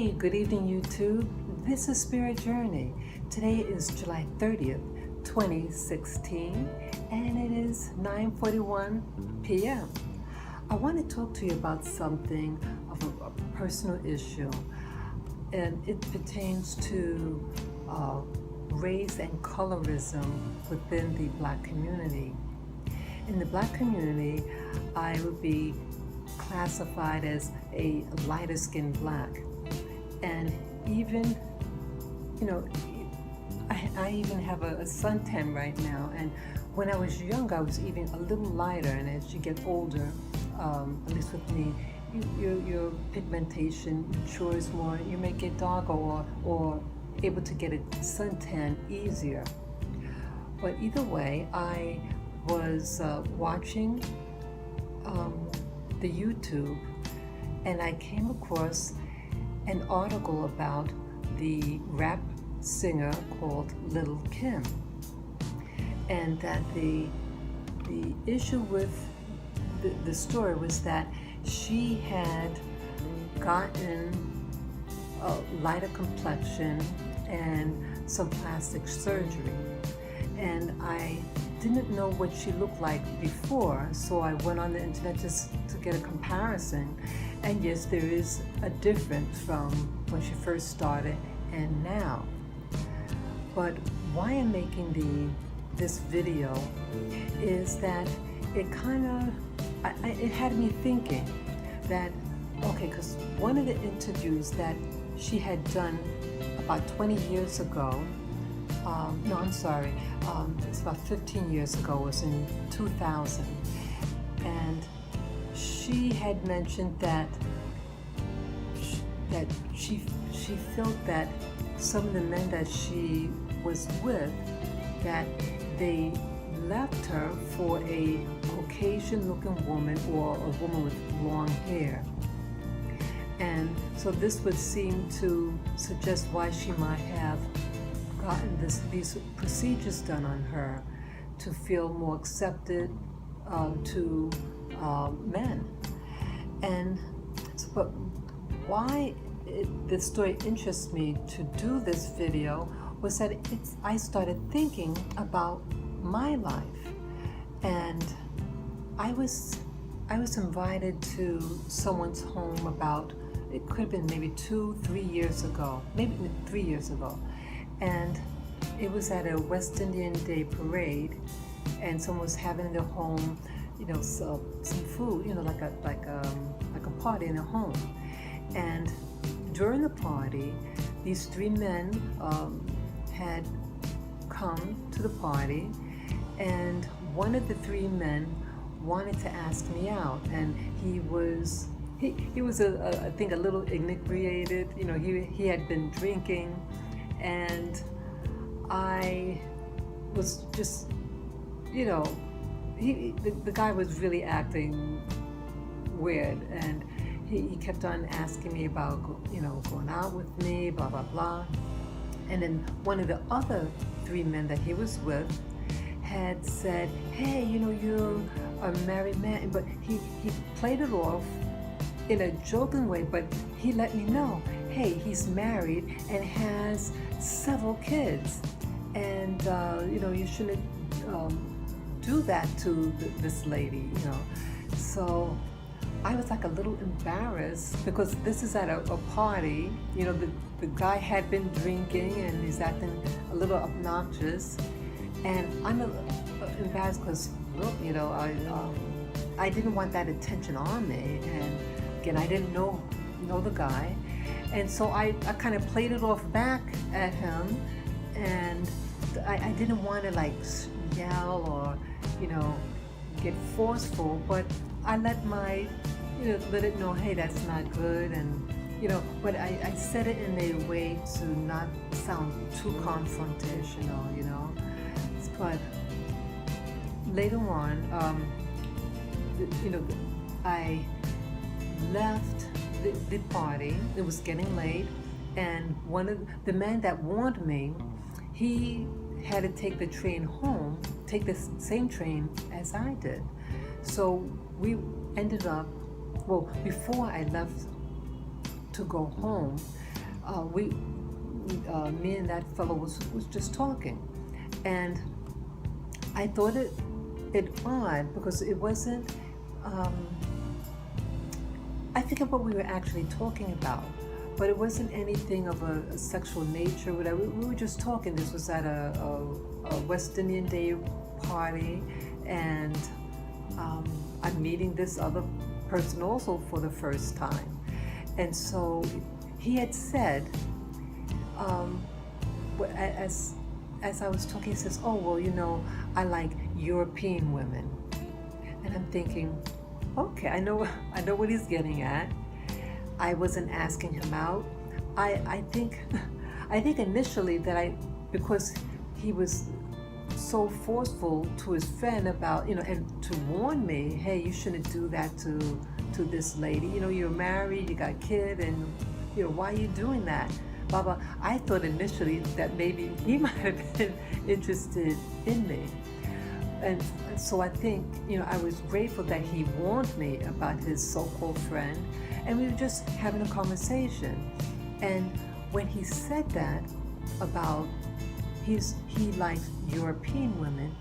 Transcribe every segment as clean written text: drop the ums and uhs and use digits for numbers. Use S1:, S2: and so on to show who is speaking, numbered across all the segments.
S1: Hey, good evening, YouTube. This is Spirit Journey. Today is July 30th, 2016, and it is 9:41 p.m. I want to talk to you about something of a personal issue, and it pertains to race and colorism within the Black community. In the Black community, I would be classified as a lighter skinned Black. And even, I even have a suntan right now. And when I was young, I was even a little lighter. And as you get older, at least with me, your pigmentation matures more. You may get darker or able to get a suntan easier. But either way, I was watching the YouTube, and I came across an article about the rap singer called Lil Kim, and that the issue with the story was that she had gotten a lighter complexion and some plastic surgery, and I didn't know what she looked like before, so I went on the internet just to get a comparison. And yes, there is a difference from when she first started and now. But why I'm making this video is that it it had me thinking that, okay, because one of the interviews that she had done about 20 years ago, no, I'm sorry, it's about 15 years ago, it was in 2000, and she had mentioned that she felt that some of the men that she was with, that they left her for a Caucasian-looking woman or a woman with long hair. And so this would seem to suggest why she might have gotten these procedures done on her to feel more accepted to men. And so, but why this story interests me to do this video was that I started thinking about my life, and I was invited to someone's home about, it could have been maybe 2-3 years ago, maybe 3 years ago, and it was at a West Indian Day parade, and someone was having in their home, some food, like a party in their home. And during the party, these 3 men had come to the party, and one of the 3 men wanted to ask me out, and he was I think a little inebriated. He had been drinking, and I was just, the guy was really acting weird, and he kept on asking me about, going out with me, blah, blah, blah. And then one of the other 3 men that he was with had said, hey, you're a married man. But he played it off in a joking way, but he let me know, hey, he's married and has several kids. And, you shouldn't do that to this lady, So I was like a little embarrassed, because this is at a party. The guy had been drinking and he's acting a little obnoxious, and I'm embarrassed because, I didn't want that attention on me, and again, I didn't know the guy, and so I kind of played it off back at him, and I didn't want to like yell or get forceful, but I let it know, hey, that's not good, and but I said it in a way to not sound too confrontational, but later on, I left the party. It was getting late, and one of the men that warned me, he had to take the train home, take the same train as I did. So we ended up, well, before I left to go home, me and that fellow was just talking, and I thought it odd because it wasn't. I forget what we were actually talking about, but it wasn't anything of a sexual nature. Whatever. We were just talking. This was at a West Indian Day party, and I'm meeting this other person also for the first time. And so he had said, as I was talking, he says, "Oh, well, I like European women." And I'm thinking, okay, I know what he's getting at. I wasn't asking him out. I think initially that because he was so forceful to his friend about, and to warn me, hey, you shouldn't do that to this lady. You're married, you got a kid, and why are you doing that? Blah blah. I thought initially that maybe he might have been interested in me. And so I think, I was grateful that he warned me about his so-called friend, and we were just having a conversation. And when he said that about he likes European women,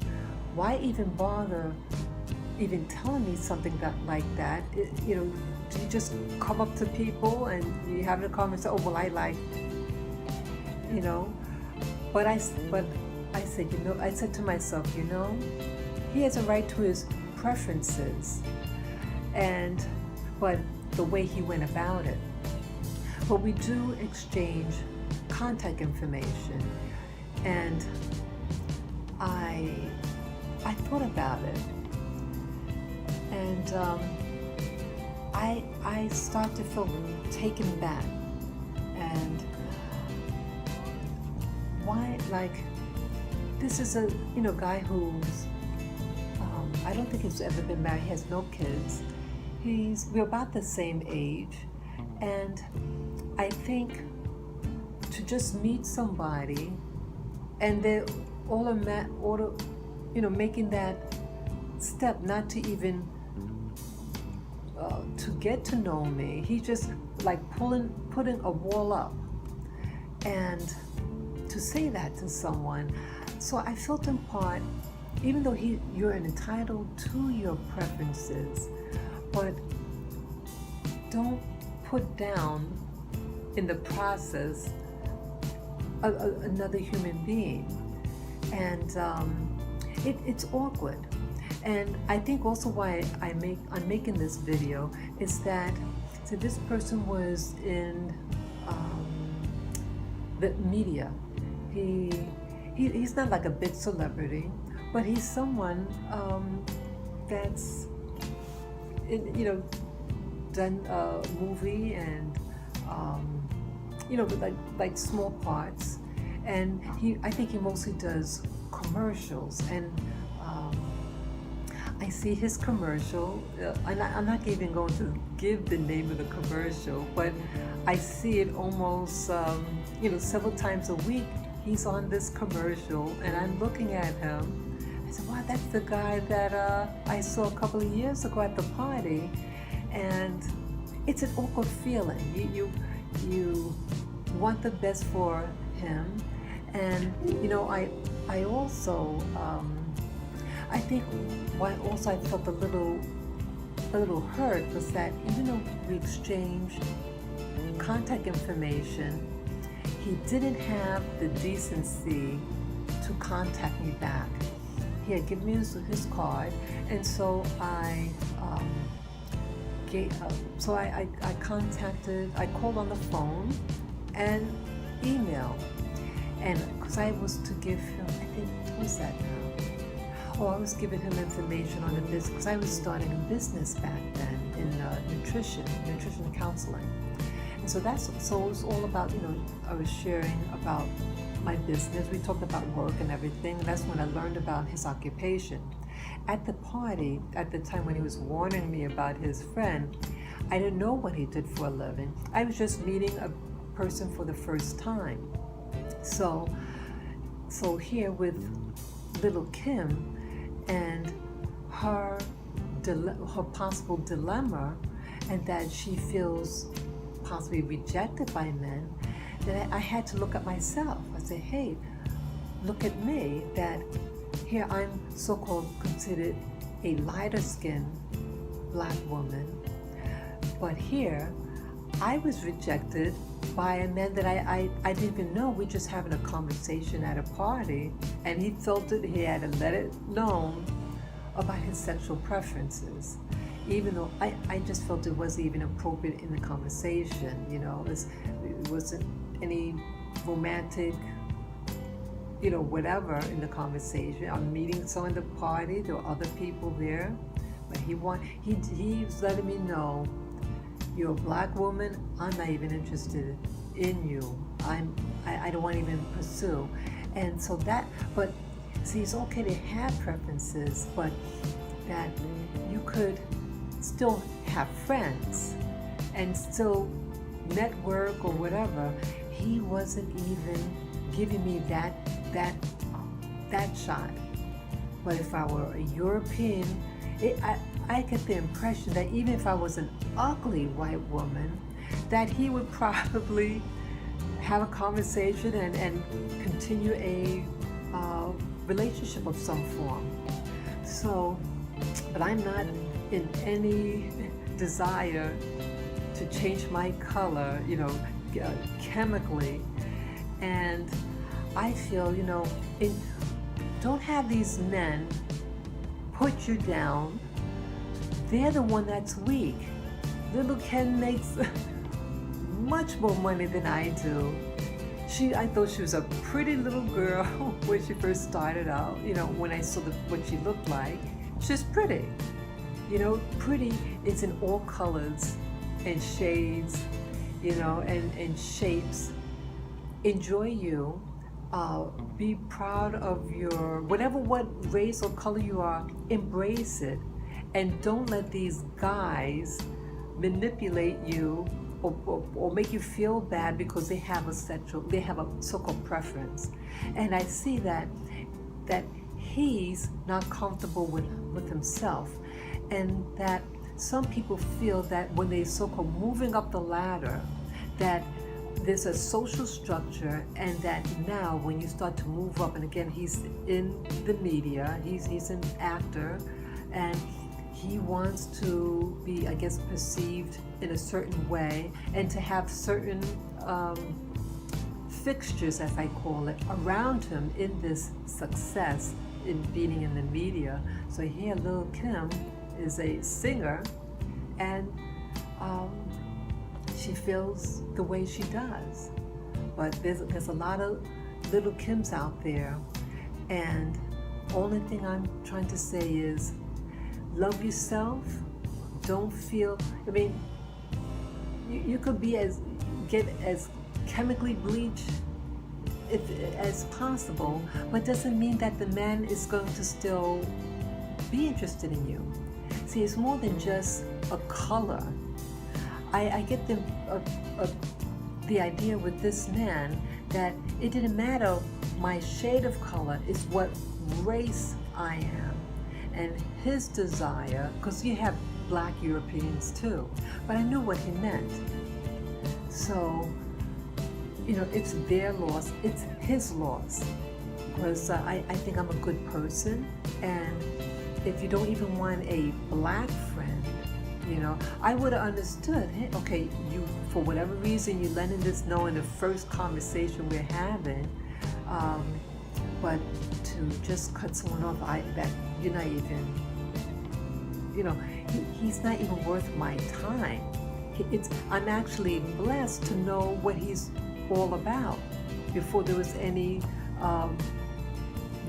S1: why even bother even telling me something like that? Do you just come up to people and you having a conversation? Oh, well, I like, But I said, I said to myself, he has a right to his preferences, but the way he went about it. But we do exchange contact information, and I thought about it, and I start to feel taken back, and why, like, this is a guy who's I don't think he's ever been married. He has no kids. We're about the same age, and I think to just meet somebody, and they're making that step, not to even to get to know me. He just like putting a wall up, and to say that to someone. So I felt in part, even though you're entitled to your preferences, but don't put down in the process another human being. And it's awkward. And I think also why I'm making this video is that, so this person was in the media. He's not like a big celebrity, but he's someone that's done a movie and like small parts, and I think he mostly does commercials, and I see his commercial. I'm not even going to give the name of the commercial, but I see it almost several times a week. He's on this commercial, and I'm looking at him. I said, wow, that's the guy that I saw a couple of years ago at the party. And it's an awkward feeling. You want the best for him. And, I also, I think why also I felt a little hurt was that even though we exchanged contact information, he didn't have the decency to contact me back. He had given me his card, and so I called on the phone and email, and because I was to give him, I think, what was that now? Oh, I was giving him information on the business, because I was starting a business back then in nutrition counseling. And so it was all about, I was sharing about my business. We talked about work and everything. And that's when I learned about his occupation. At the party, at the time when he was warning me about his friend, I didn't know what he did for a living. I was just meeting a person for the first time. So here with Lil Kim and her possible dilemma, and that she feels possibly rejected by men, that I had to look at myself. I said, hey, look at me, that here I'm so-called considered a lighter skinned black woman, but here I was rejected by a man that I didn't even know. We're just having a conversation at a party, and he felt it, he had to let it known about his sexual preferences, even though I just felt it wasn't even appropriate in the conversation. It wasn't any romantic, whatever in the conversation. I'm meeting someone at the party, there were other people there, but he was letting me know, you're a black woman, I'm not even interested in you. I don't want to even pursue. And so but see, it's okay to have preferences, but that you could still have friends and still network or whatever. He wasn't even giving me that shot. But if I were a European, I get the impression that even if I was an ugly white woman, that he would probably have a conversation and continue a relationship of some form. So, but I'm not in any desire to change my color, chemically. And I feel, don't have these men put you down. They're the one that's weak. Lil Kim makes much more money than I do. I thought she was a pretty little girl when she first started out. When I saw what she looked like, she's pretty. Pretty is in all colors and shades, and shapes. Enjoy you. Be proud of what race or color you are. Embrace it. And don't let these guys manipulate you or make you feel bad because they have a so-called preference. And I see that he's not comfortable with himself, and that some people feel that when they so-called moving up the ladder, that there's a social structure, and that now when you start to move up, and again, he's in the media, he's an actor, and he wants to be, I guess, perceived in a certain way, and to have certain fixtures, as I call it, around him in this success in being in the media. So here Lil Kim is a singer, and she feels the way she does. But there's a lot of Lil Kims out there, and only thing I'm trying to say is, love yourself. Don't feel, you could get as chemically bleached as possible, but doesn't mean that the man is going to still be interested in you. See, it's more than just a color. I get the idea with this man that it didn't matter my shade of color, it's what race I am. And his desire, because you have black Europeans too, but I knew what he meant. So, it's their loss, it's his loss. Because I think I'm a good person, and if you don't even want a black friend, I would have understood, hey, okay, you, for whatever reason, you're letting this know in the first conversation we're having, but to just cut someone off, that you're not even, he's not even worth my time. I'm actually blessed to know what he's all about before there was any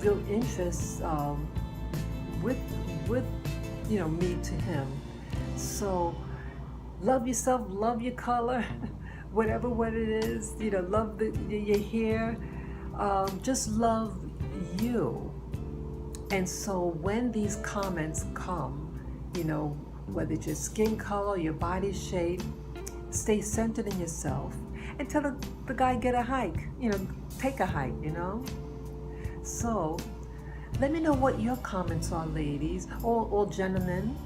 S1: real interest with me to him. So love yourself, love your color, what it is, love your hair, just love you. And so when these comments come, whether it's your skin color, your body shape, stay centered in yourself and tell the guy, get a hike, take a hike, So let me know what your comments are, ladies, or gentlemen,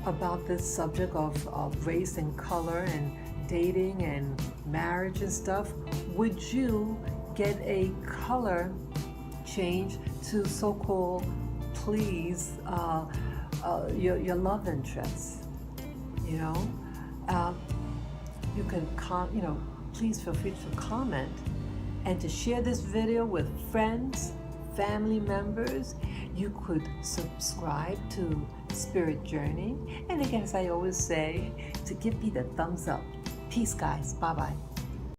S1: about this subject of race and color and dating and marriage and stuff, would you get a color change to so-called please your love interest? You know, you can please feel free to comment and to share this video with friends, family members. You could subscribe to Spirit Journey, and again, as I always say, to give me the thumbs up. Peace, guys. Bye-bye.